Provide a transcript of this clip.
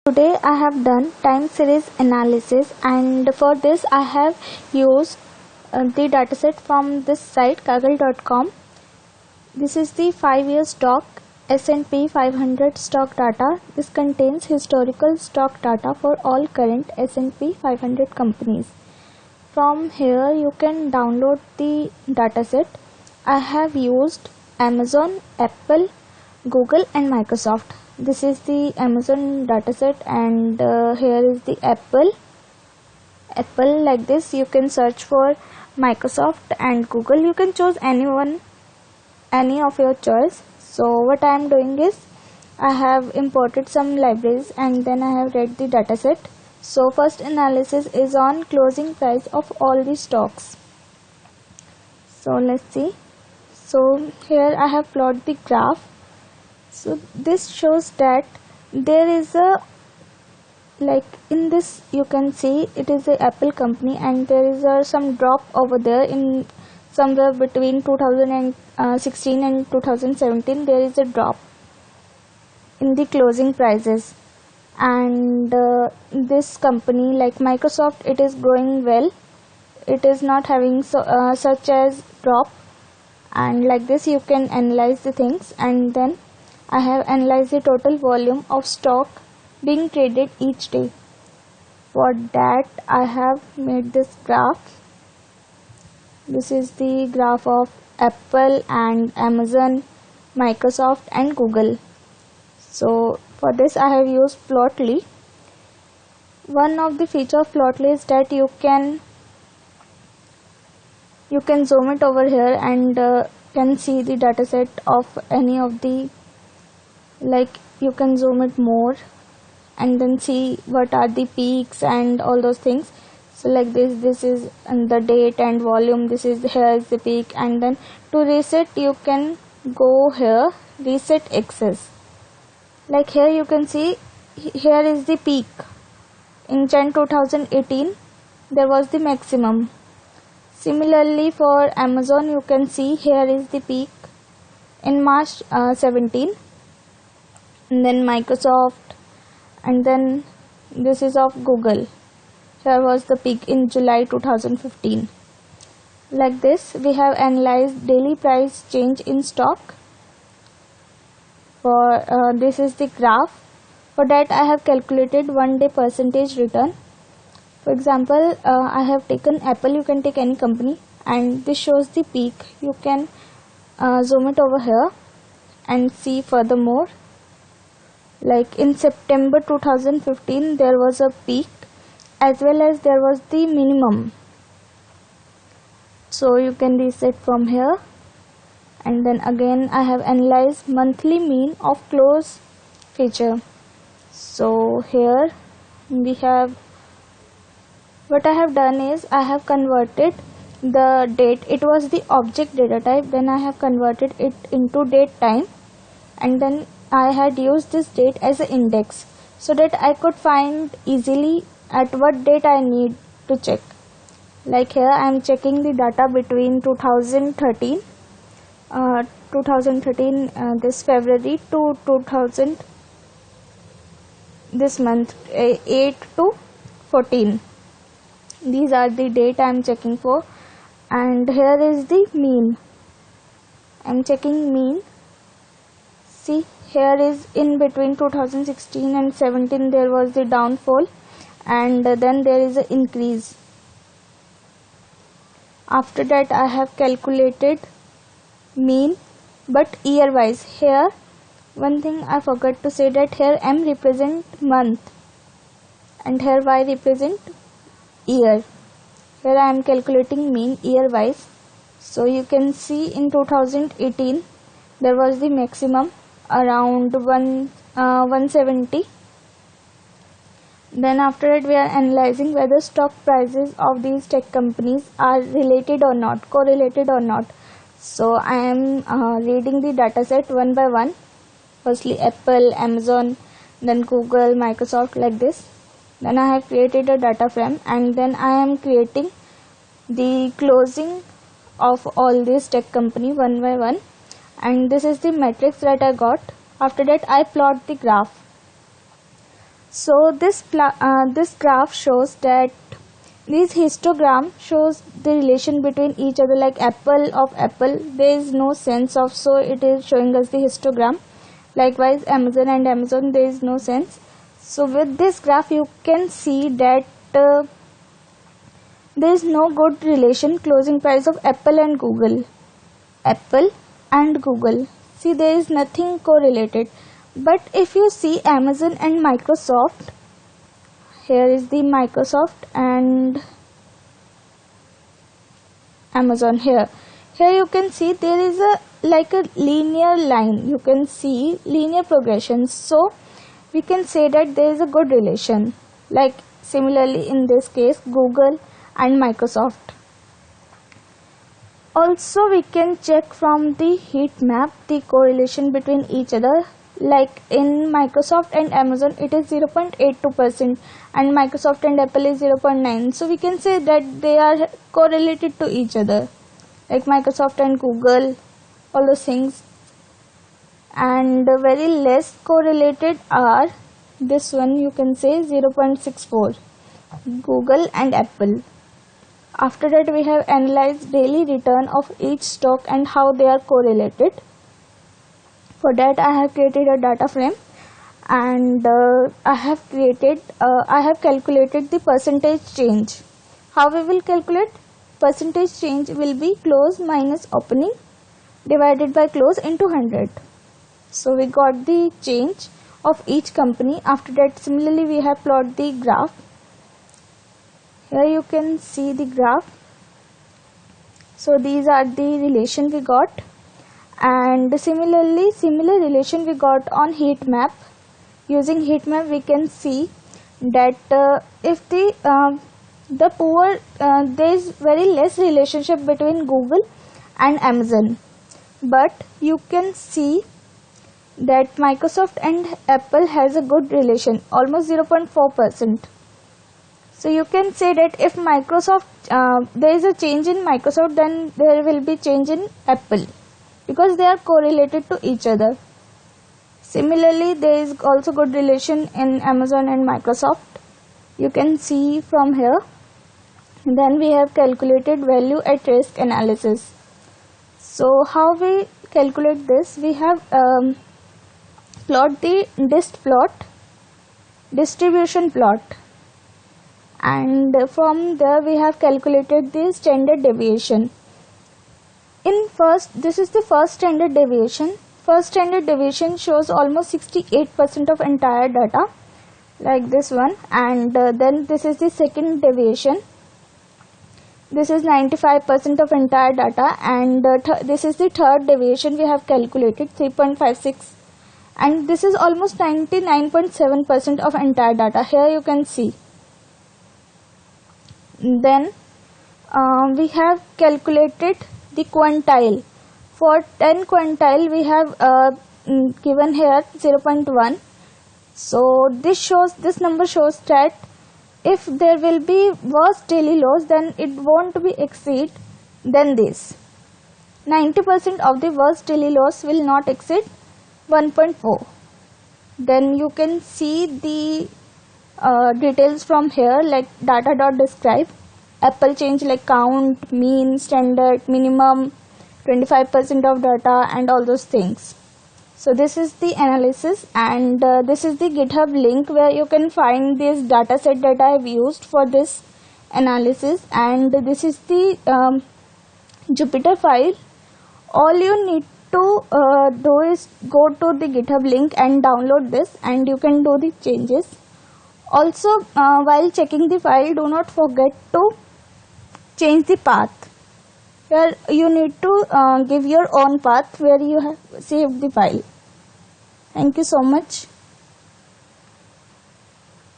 Today I have done time series analysis, and for this I have used the dataset from this site kaggle.com. This is the 5-year stock S&P 500 stock data. This contains historical stock data for all current S&P 500 companies. From here you can download the dataset. I have used Amazon, Apple, Google and Microsoft. This is the Amazon dataset, and here is the Apple. Like this. You can search for Microsoft and Google. You can choose any of your choice. So what I am doing is I have imported some libraries and then I have read the dataset. So first analysis is on closing price of all the stocks. So let's see. So here I have plotted the graph. So this shows that there is a, like in this you can see it is a Apple company, and there is some drop over there in somewhere between 2016 and 2017. There is a drop in the closing prices, and this company like Microsoft, it is growing well. It is not having such as drop, and like this you can analyze the things. And then I have analyzed the total volume of stock being traded each day. For that I have made this graph. This is the graph of Apple and Amazon, Microsoft and Google. So for this I have used Plotly. One of the feature of Plotly is that you can zoom it over here and can see the dataset of any of the, like you can zoom it more and then see what are the peaks and all those things. So like this is the date and volume. This is, here is the peak, and then to reset you can go here, reset access. Like here you can see here is the peak in Jan 2018, there was the maximum. Similarly for Amazon you can see here is the peak in March 17, and then Microsoft, and then this is of Google. Here was the peak in July 2015. Like this we have analyzed daily price change in stock. For this is the graph. For that I have calculated 1-day percentage return. For example, I have taken Apple. You can take any company, and this shows the peak. You can zoom it over here and see furthermore. Like in September 2015 there was a peak as well as there was the minimum. So you can reset from here, and then again I have analyzed monthly mean of close feature. So here we have, what I have done is I have converted the date. It was the object data type, then I have converted it into date time, and then I had used this date as an index so that I could find easily at what date I need to check. Like here I am checking the data between 2013 this February to 2000 this month 8 to 14. These are the date I am checking for, and here is the mean. I am checking mean. See, here is in between 2016 and 17 there was the downfall, and then there is an increase. After that I have calculated mean, but year wise. Here one thing I forgot to say, that here M represent month and here Y represent year. Here I am calculating mean year wise. So you can see in 2018 there was the maximum around 170. Then after it we are analyzing whether stock prices of these tech companies are related or not, correlated or not. So I am reading the dataset one by one. Firstly Apple, Amazon, then Google, Microsoft, like this. Then I have created a data frame, and then I am creating the closing of all these tech company one by one, and this is the matrix that I got. After that I plot the graph. So this graph shows that this histogram shows the relation between each other, like apple of apple. There is no sense of, so it is showing us the histogram. Likewise, Amazon and Amazon, there is no sense. So with this graph you can see that there is no good relation closing price of Apple and Google. Apple and Google. See, there is nothing correlated. But if you see Amazon and Microsoft, here is the Microsoft and Amazon here. Here you can see there is a like a linear line. You can see linear progression. So we can say that there is a good relation. Like similarly in this case, Google and Microsoft. Also we can check from the heat map the correlation between each other. Like in Microsoft and Amazon it is 0.82% and Microsoft and Apple is 0.9. So we can say that they are correlated to each other, like Microsoft and Google, all those things. And very less correlated are this one, you can say 0.64, Google and Apple. After that we have analyzed daily return of each stock and how they are correlated. For that I have created a data frame and I have calculated the percentage change. How we will calculate? Percentage change will be close minus opening divided by close into 100. So we got the change of each company. After that similarly we have plotted the graph. Here you can see the graph. So these are the relation we got. And similarly, similar relation we got on heat map. Using heat map we can see that if the poor there is very less relationship between Google and Amazon, but you can see that Microsoft and Apple has a good relation, almost 0.4%. So you can say that if Microsoft there is a change in Microsoft, then there will be change in Apple, because they are correlated to each other. Similarly, there is also good relation in Amazon and Microsoft. You can see from here. Then we have calculated value at risk analysis. So how we calculate this? We have plot the dist plot, distribution plot, and from there we have calculated the standard deviation. This is the first standard deviation. First standard deviation shows almost 68% of entire data, like this one. And then this is the second deviation. This is 95% of entire data. And this is the third deviation we have calculated, 3.56. And this is almost 99.7% of entire data. Here you can see. Then we have calculated the quantile. For 10 quantile we have given here 0.1. So this number shows that if there will be worst daily loss, then it won't be exceed than this. 90% of the worst daily loss will not exceed 1.4. Then you can see the details from here, like data.describe. Apple change like count, mean, standard, minimum, 25% of data, and all those things. So this is the analysis, and this is the GitHub link where you can find this data set that I have used for this analysis. And this is the Jupyter file. All you need to do is go to the GitHub link and download this, and you can do the changes. Also while checking the file, do not forget to change the path. Here you need to give your own path where you have saved the file. Thank you so much.